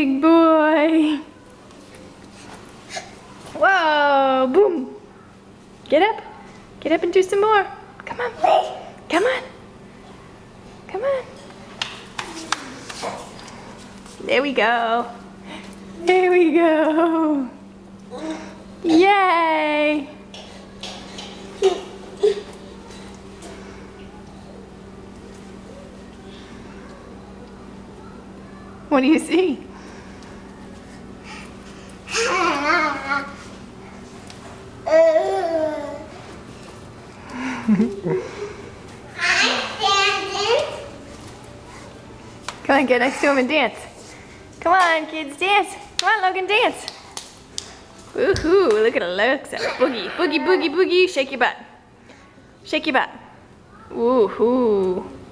big boy. Whoa, boom. Get up. Get up and do some more. Come on. Come on. Come on. There we go. There we go. Yay. What do you see? Come on, get next to him and dance. Come on, kids, dance. Come on, Logan, dance. Woohoo, look at Alexa. Boogie, boogie, boogie, boogie. Shake your butt. Shake your butt. Woohoo.